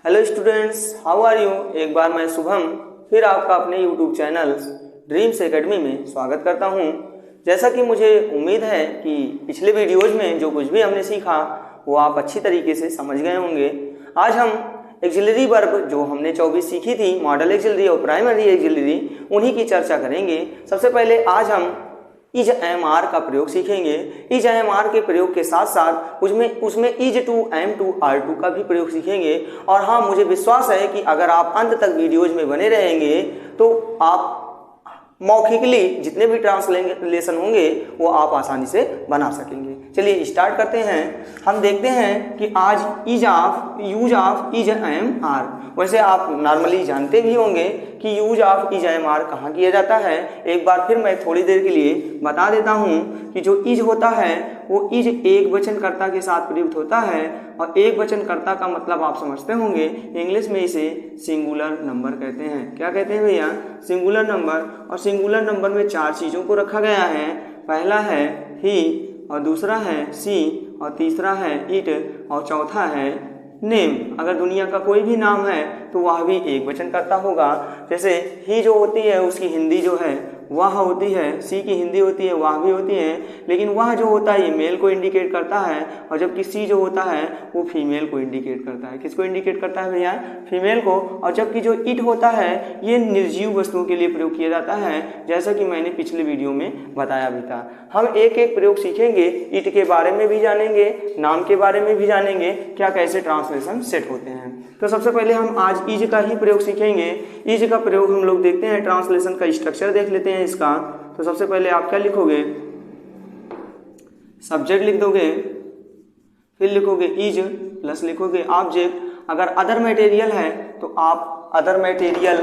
Hello students, how are you. एक बार मैं शुभम फिर आपका अपने यूट्यूब चैनल ड्रीम्स एकेडमी में स्वागत करता हूं। जैसा कि मुझे उम्मीद है कि पिछले वीडियोज़ में जो कुछ भी हमने सीखा वो आप अच्छी तरीके से समझ गए होंगे। आज हम एक्सिलरी वर्ब जो हमने 24 सीखी थी, मॉडल एक्सिलरी और प्राइमरी एक्सिलरी, उन्हीं की चर्चा करेंगे। सबसे पहले आज हम इज एम आर का प्रयोग सीखेंगे। इज एम आर के प्रयोग के साथ साथ उसमें is to am to are to का भी प्रयोग सीखेंगे। और हाँ, मुझे विश्वास है कि अगर आप अंत तक वीडियोज में बने रहेंगे तो आप मौखिकली जितने भी ट्रांसलेशन होंगे वो आप आसानी से बना सकेंगे। चलिए स्टार्ट करते हैं। हम देखते हैं कि आज use of is am are. वैसे आप नॉर्मली जानते भी होंगे कि use of is am are कहाँ किया जाता है। एक बार फिर मैं थोड़ी देर के लिए बता देता हूँ कि जो इज होता है वो इज एक वचनकर्ता के साथ प्रयुक्त होता है। और एक वचनकर्ता का मतलब आप समझते होंगे, इंग्लिश में इसे सिंगुलर नंबर कहते हैं। क्या कहते हैं भैया? Singular number. और सिंगुलर नंबर में 4 चीज़ों को रखा गया है। पहला है ही, और दूसरा है सी, और तीसरा है इट, और चौथा है नेम। अगर दुनिया का कोई भी नाम है तो वह भी एक वचनकर्ता होगा। जैसे ही जो होती है उसकी हिंदी जो है वह होती है, सी की हिंदी होती है वह भी होती है, लेकिन वह जो होता है ये मेल को इंडिकेट करता है। और जबकि सी जो होता है वो फीमेल को इंडिकेट करता है। किसको इंडिकेट करता है भैया? फीमेल को। और जबकि जो इट होता है ये निर्जीव वस्तुओं के लिए प्रयोग किया जाता है, जैसा कि मैंने पिछले वीडियो में बताया भी था। हम एक एक प्रयोग सीखेंगे, इट के बारे में भी जानेंगे, नाम के बारे में भी जानेंगे, क्या कैसे ट्रांसलेशन सेट होते हैं। तो सबसे पहले हम आज इज का ही प्रयोग सीखेंगे। इज का प्रयोग हम लोग देखते हैं, ट्रांसलेशन का स्ट्रक्चर देख लेते हैं इसका। तो सबसे पहले आप क्या लिखोगे? सब्जेक्ट लिख दोगे, फिर लिखोगे इज प्लस लिखोगे ऑब्जेक्ट। अगर अदर मटेरियल है तो आप अदर मटेरियल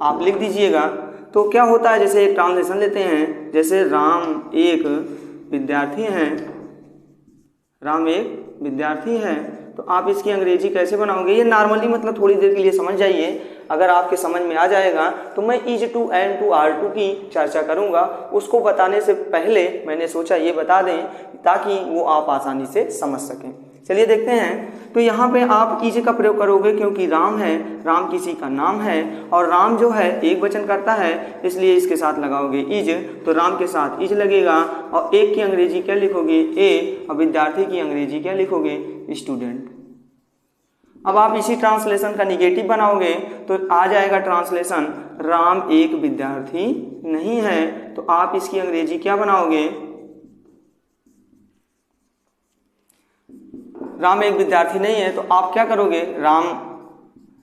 आप लिख दीजिएगा। तो क्या होता है, जैसे एक ट्रांसलेशन लेते हैं, जैसे राम एक विद्यार्थी है, तो आप इसकी अंग्रेजी कैसे बनाओगे? ये नॉर्मली मतलब थोड़ी देर के लिए समझ जाइए। अगर आपके समझ में आ जाएगा तो मैं is to am to are to की चर्चा करूंगा। उसको बताने से पहले मैंने सोचा ये बता दें ताकि वो आप आसानी से समझ सकें। चलिए देखते हैं। तो यहाँ पे आप इज का प्रयोग करोगे क्योंकि राम है, राम किसी का नाम है, और राम जो है एक वचन करता है, इसलिए इसके साथ लगाओगे इज। तो राम के साथ इज लगेगा। और एक की अंग्रेजी क्या लिखोगे? ए। और विद्यार्थी की अंग्रेजी क्या लिखोगे? स्टूडेंट। अब आप इसी ट्रांसलेशन का निगेटिव बनाओगे तो आ जाएगा ट्रांसलेशन राम एक विद्यार्थी नहीं है। तो आप इसकी अंग्रेजी क्या बनाओगे? राम एक विद्यार्थी नहीं है, तो आप क्या करोगे? राम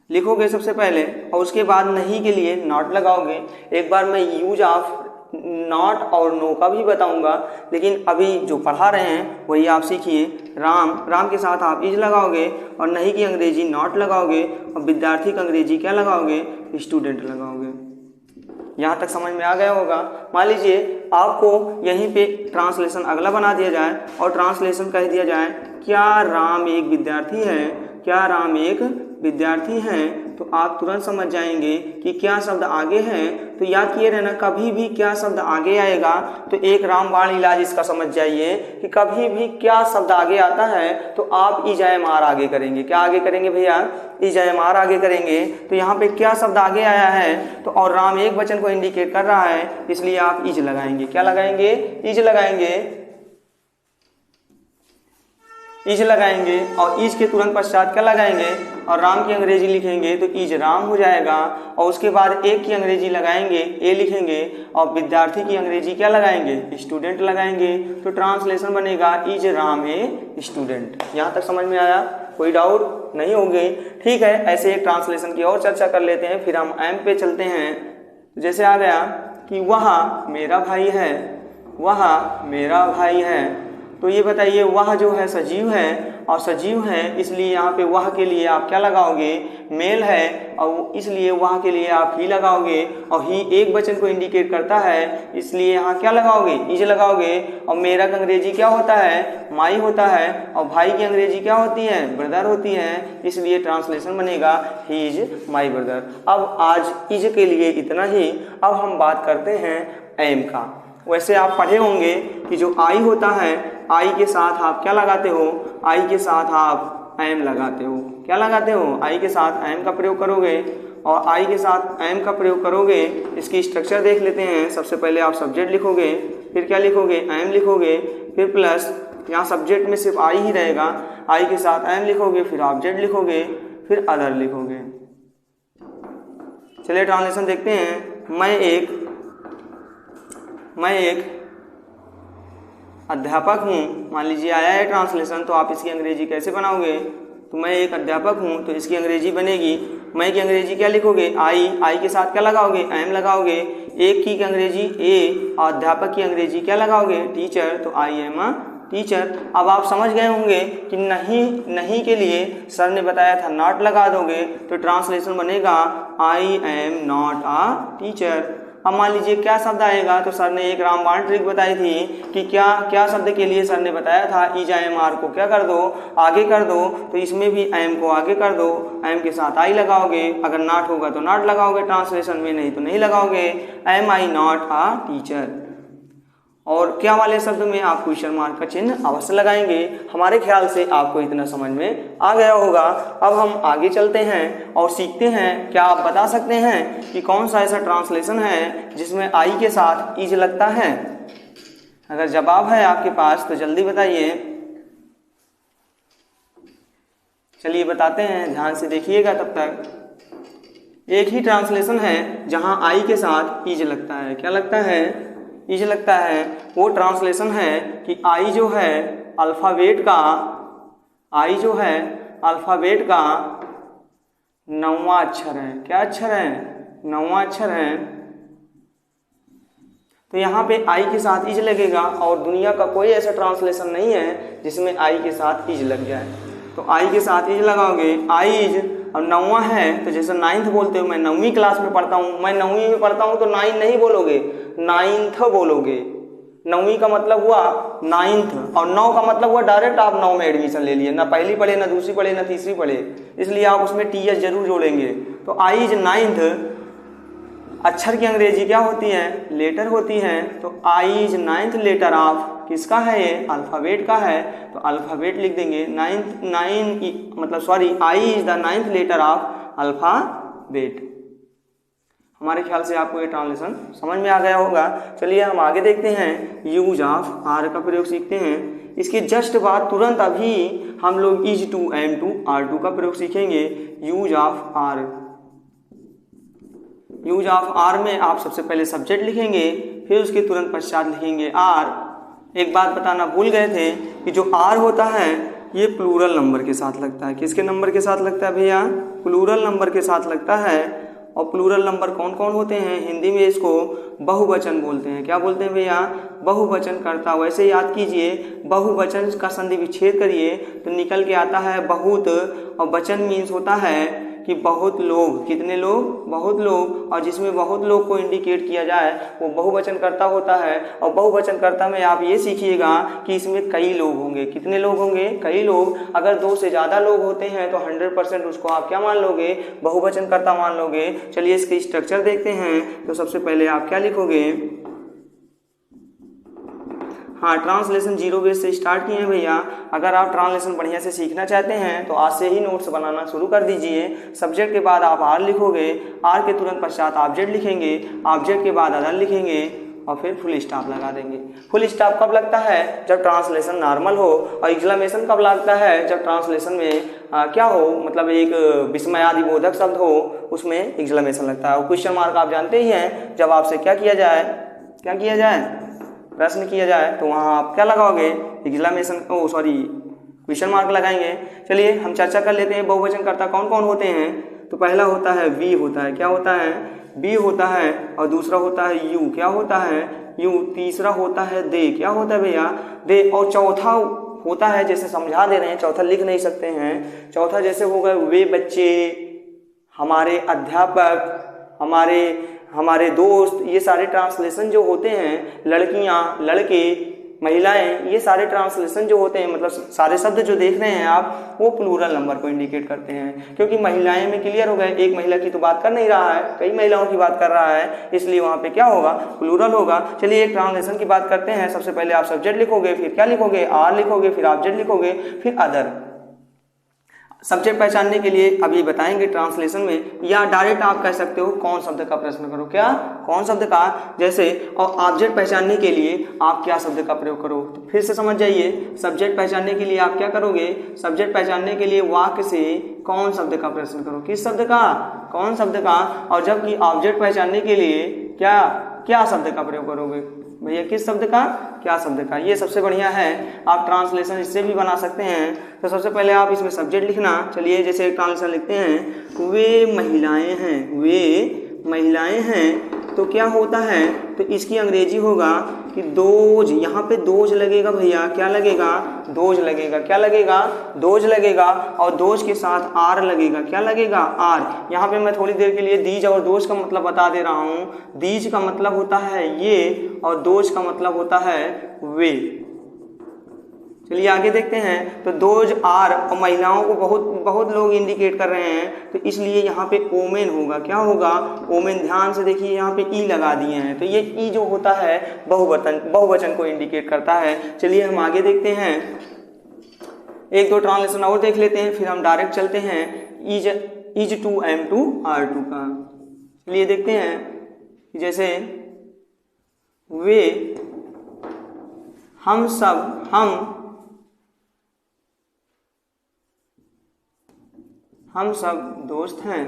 लिखोगे सबसे पहले, और उसके बाद नहीं के लिए नॉट लगाओगे। एक बार मैं यूज ऑफ नॉट और नो का भी बताऊंगा, लेकिन अभी जो पढ़ा रहे हैं वही आप सीखिए। राम के साथ आप इज लगाओगे, और नहीं की अंग्रेजी नॉट लगाओगे, और विद्यार्थी की अंग्रेजी क्या लगाओगे? स्टूडेंट लगाओगे। यहाँ तक समझ में आ गया होगा। मान लीजिए आपको यहीं पे ट्रांसलेशन अगला बना दिया जाए और ट्रांसलेशन कह दिया जाए क्या राम एक विद्यार्थी है, क्या राम एक विद्यार्थी है, तो आप तुरंत समझ जाएंगे कि क्या शब्द आगे है। तो याद किए रहना, कभी भी क्या शब्द आगे आएगा तो एक रामबाण इलाज इसका समझ जाइए कि कभी भी क्या शब्द आगे आता है तो आप इज एम आर आगे करेंगे। क्या आगे करेंगे भैया? इज एम आर आगे करेंगे। तो यहाँ पे क्या शब्द आगे आया है तो, और राम एक वचन को इंडिकेट कर रहा है, इसलिए आप इज लगाएंगे। क्या लगाएंगे? इज लगाएंगे। और इज के तुरंत पश्चात क्या लगाएंगे? और राम की अंग्रेजी लिखेंगे तो इज राम हो जाएगा। और उसके बाद एक की अंग्रेजी लगाएंगे, ए लिखेंगे, और विद्यार्थी की अंग्रेजी क्या लगाएंगे? स्टूडेंट लगाएंगे। तो ट्रांसलेशन बनेगा इज राम ए स्टूडेंट। यहाँ तक समझ में आया? कोई डाउट नहीं होगी? ठीक है, ऐसे एक ट्रांसलेशन की और चर्चा कर लेते हैं, फिर हम एम पे चलते हैं। जैसे आ गया कि वह मेरा भाई है, तो ये बताइए वह जो है सजीव है, और सजीव है इसलिए यहाँ पे वह के लिए आप क्या लगाओगे? मेल है, और इसलिए वह के लिए आप ही लगाओगे। और ही एक वचन को इंडिकेट करता है, इसलिए यहाँ क्या लगाओगे? इज लगाओगे। और मेरा का अंग्रेजी क्या होता है? माई होता है। और भाई की अंग्रेजी क्या होती है? ब्रदर होती है, इसलिए ट्रांसलेशन बनेगा ही इज माई ब्रदर। अब आज इज के लिए इतना ही। अब हम बात करते हैं एम का। वैसे आप पढ़े होंगे कि जो आई होता है आई के साथ आप क्या लगाते हो, आई के साथ आप एम लगाते हो। क्या लगाते हो, आई के साथ एम का प्रयोग करोगे और आई के साथ एम का प्रयोग करोगे। इसकी स्ट्रक्चर देख लेते हैं। सबसे पहले आप सब्जेक्ट लिखोगे, फिर क्या लिखोगे, एम लिखोगे, फिर प्लस यहाँ सब्जेक्ट में सिर्फ आई ही रहेगा, आई के साथ एम लिखोगे, फिर ऑब्जेक्ट लिखोगे, फिर अदर लिखोगे। चलिए ट्रांसलेशन देखते हैं। मैं एक अध्यापक हूँ, मान लीजिए आया है ट्रांसलेशन, तो आप इसकी अंग्रेजी कैसे बनाओगे, तो मैं एक अध्यापक हूँ तो इसकी अंग्रेजी बनेगी, मैं की अंग्रेजी क्या लिखोगे, आई के साथ क्या लगाओगे, एम लगाओगे। एक की अंग्रेजी ए और अध्यापक की अंग्रेजी क्या लगाओगे, टीचर, तो आई एम अ टीचर। अब आप समझ गए होंगे कि नहीं के लिए सर ने बताया था नॉट लगा दोगे तो ट्रांसलेशन बनेगा I am not a teacher. अब मान लीजिए क्या शब्द आएगा, तो सर ने एक रामबाण ट्रिक बताई थी कि क्या शब्द के लिए सर ने बताया था इज एम आर को क्या कर दो, आगे कर दो, तो इसमें भी एम को आगे कर दो, एम के साथ आई लगाओगे, अगर नॉट होगा तो नॉट लगाओगे ट्रांसलेशन में, नहीं तो नहीं लगाओगे, am I not a teacher. और क्या वाले शब्द में आप क्वेश्चन मार्क का चिन्ह अवश्य लगाएंगे। हमारे ख्याल से आपको इतना समझ में आ गया होगा। अब हम आगे चलते हैं और सीखते हैं। क्या आप बता सकते हैं कि कौन सा ऐसा ट्रांसलेशन है जिसमें आई के साथ इज लगता है? अगर जवाब है आपके पास तो जल्दी बताइए। चलिए बताते हैं, ध्यान से देखिएगा तब तक। एक ही ट्रांसलेशन है जहां आई के साथ इज लगता है। क्या लगता है? इज लगता है। वो ट्रांसलेशन है कि आई जो है अल्फ़ाबेट का 9वां अक्षर है। क्या अक्षर है? 9वां अक्षर है। तो यहाँ पे आई के साथ इज लगेगा और दुनिया का कोई ऐसा ट्रांसलेशन नहीं है जिसमें आई के साथ इज लग जाए। तो आई के साथ इज लगाओगे, आई इज। अब 9वां है तो जैसे 9th बोलते हो, मैं 9वीं क्लास में पढ़ता हूँ, मैं 9वीं में पढ़ता हूँ तो 9 नहीं बोलोगे, 9th बोलोगे। 9वीं का मतलब हुआ 9th और 9 का मतलब हुआ डायरेक्ट आप 9 में एडमिशन ले लिए, ना पहली पढ़े, ना दूसरी पढ़े, ना तीसरी पढ़े, इसलिए आप उसमें टीएस जरूर जोड़ेंगे। तो आई इज 9th। अक्षर की अंग्रेजी क्या होती है? लेटर होती है। तो I is 9th letter of, किसका है ये? अल्फ़ाबेट का है, तो अल्फ़ाबेट लिख देंगे। I is the 9th letter of alphabet. हमारे ख्याल से आपको ये ट्रांसलेशन समझ में आ गया होगा। चलिए हम आगे देखते हैं। यूज ऑफ आर का प्रयोग सीखते हैं। इसके जस्ट बाद तुरंत अभी हम लोग is to, am to, are to का प्रयोग सीखेंगे। Use of are. Use of are में आप सबसे पहले सब्जेक्ट लिखेंगे, फिर उसके तुरंत पश्चात लिखेंगे आर। एक बात बताना भूल गए थे कि जो आर होता है ये प्लूरल नंबर के साथ लगता है। किसके नंबर के साथ लगता है भैया? प्लूरल नंबर के साथ लगता है। और प्लूरल नंबर कौन कौन होते हैं? हिंदी में इसको बहुवचन बोलते हैं। क्या बोलते हैं भैया? बहुवचन कर्ता। वैसे याद कीजिए, बहुवचन का संधि विच्छेद करिए तो निकल के आता है बहुत, और वचन मीन्स होता है कि बहुत लोग। कितने लोग? बहुत लोग। और जिसमें बहुत लोग को इंडिकेट किया जाए वो बहुवचन कर्ता होता है। और बहुवचन कर्ता में आप ये सीखिएगा कि इसमें कई लोग होंगे। कितने लोग होंगे? कई लोग। अगर 2 से ज़्यादा लोग होते हैं तो 100% उसको आप क्या मान लोगे? बहुवचन कर्ता मान लोगे। चलिए इसके स्ट्रक्चर देखते हैं। तो सबसे पहले आप क्या लिखोगे? हाँ, ट्रांसलेशन जीरो बेस से स्टार्ट किए हैं भैया। अगर आप ट्रांसलेशन बढ़िया से सीखना चाहते हैं तो आज से ही नोट्स बनाना शुरू कर दीजिए। सब्जेक्ट के बाद आप आर लिखोगे, आर के तुरंत पश्चात ऑब्जेक्ट लिखेंगे, ऑब्जेक्ट के बाद अदर लिखेंगे और फिर फुल स्टॉप लगा देंगे। फुल स्टॉप कब लगता है? जब ट्रांसलेशन नॉर्मल हो। और एक्सक्लेमेशन कब लगता है? जब ट्रांसलेशन में क्या हो, मतलब एक विस्मयादिबोधक शब्द हो, उसमें एक्सक्लेमेशन लगता है। और क्वेश्चन मार्क आप जानते ही हैं, जब आपसे क्या किया जाए, प्रश्न किया जाए तो वहाँ आप क्या लगाओगे? एक्सक्लेमेशन, क्वेश्चन मार्क लगाएंगे। चलिए हम चर्चा कर लेते हैं बहुवचन कर्ता कौन कौन होते हैं। तो पहला होता है वी होता है। क्या होता है? बी होता है। और दूसरा होता है यू। क्या होता है? यू। तीसरा होता है दे। क्या होता है भैया? दे। और चौथा होता है, जैसे समझा दे रहे हैं, चौथा लिख नहीं सकते हैं। चौथा जैसे हो गए वे बच्चे, हमारे अध्यापक, हमारे दोस्त। ये सारे ट्रांसलेशन जो होते हैं, लड़कियां, लड़के, महिलाएं, ये सारे ट्रांसलेशन जो होते हैं, मतलब सारे शब्द जो देख रहे हैं आप, वो प्लूरल नंबर को इंडिकेट करते हैं। क्योंकि महिलाएं में क्लियर हो गए, एक महिला की तो बात कर नहीं रहा है, कई महिलाओं की बात कर रहा है, इसलिए वहाँ पे क्या होगा, प्लूरल होगा। चलिए एक ट्रांसलेशन की बात करते हैं। सबसे पहले आप सब्जेक्ट लिखोगे, फिर क्या लिखोगे, आर लिखोगे, फिर ऑब्जेक्ट लिखोगे, फिर अदर। सब्जेक्ट पहचानने के लिए अभी बताएंगे ट्रांसलेशन में, या डायरेक्ट आप कह सकते हो कौन शब्द का प्रश्न करो, क्या कौन शब्द का, जैसे। और ऑब्जेक्ट पहचानने के लिए आप क्या शब्द का प्रयोग करो, तो फिर से समझ जाइए। सब्जेक्ट पहचानने के लिए आप क्या करोगे, सब्जेक्ट पहचानने के लिए वाक्य से कौन शब्द का प्रश्न करो, किस शब्द का, कौन शब्द का। और जबकि ऑब्जेक्ट पहचानने के लिए क्या शब्द का प्रयोग करोगे भैया, किस शब्द का, क्या शब्द का। ये सबसे बढ़िया है, आप ट्रांसलेशन इससे भी बना सकते हैं। तो सबसे पहले आप इसमें सब्जेक्ट लिखना। चलिए जैसे एक ट्रांसलेशन लिखते हैं, वे महिलाएं हैं, वे महिलाएं हैं, तो क्या होता है, तो इसकी अंग्रेजी होगा कि दोज। यहाँ पे दोज लगेगा भैया, क्या लगेगा, दोज लगेगा, क्या लगेगा, दोज लगेगा। और दोज के साथ आर लगेगा, क्या लगेगा, आर। यहाँ पे मैं थोड़ी देर के लिए दीज और दोज का मतलब बता दे रहा हूँ। दीज का मतलब होता है ये, और दोज का मतलब होता है वे। चलिए आगे देखते हैं। तो दोज आर, और महिलाओं को बहुत लोग इंडिकेट कर रहे हैं, तो इसलिए यहाँ पे ओमेन होगा, क्या होगा, ओमेन। ध्यान से देखिए, यहाँ पे ई लगा दिए हैं, तो ये ई जो होता है बहुवचन को इंडिकेट करता है। चलिए हम आगे देखते हैं, एक दो ट्रांसलेशन और देख लेते हैं, फिर हम डायरेक्ट चलते हैं is to am to are to का। चलिए देखते हैं, जैसे वे, हम सब, हम सब दोस्त हैं।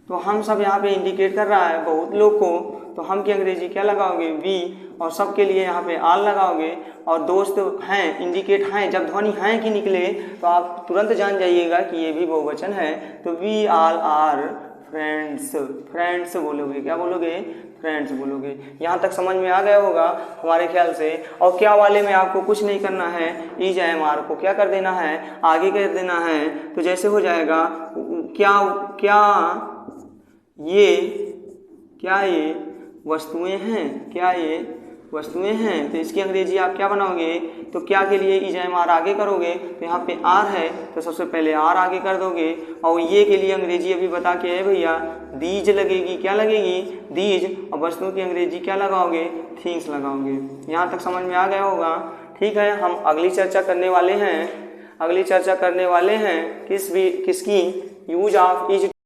तो हम सब यहाँ पे इंडिकेट कर रहा है बहुत लोग को, तो हम की अंग्रेजी क्या लगाओगे, वी, और सब के लिए यहाँ पे आल लगाओगे। और दोस्त हैं, इंडिकेट हैं, जब ध्वनि हैं की निकले तो आप तुरंत जान जाइएगा कि ये भी बहुवचन है। तो we all are friends, friends बोलोगे, क्या बोलोगे, फ्रेंड्स बोलोगे। यहाँ तक समझ में आ गया होगा हमारे ख्याल से। और क्या वाले में आपको कुछ नहीं करना है, इज एम आर को क्या कर देना है, आगे कर देना है। तो जैसे हो जाएगा क्या ये वस्तुएं हैं, क्या ये वस्तुएं हैं। तो इसकी अंग्रेजी आप क्या बनाओगे, तो क्या के लिए इज एम आर आगे करोगे, तो यहाँ पे आर है तो सबसे पहले आर आगे कर दोगे। और ये के लिए अंग्रेजी अभी बता के है भैया, दीज लगेगी, क्या लगेगी, दीज। और वस्तुओं की अंग्रेजी क्या लगाओगे, थिंग्स लगाओगे। यहाँ तक समझ में आ गया होगा। ठीक है, हम अगली चर्चा करने वाले हैं, किसकी, यूज ऑफ इज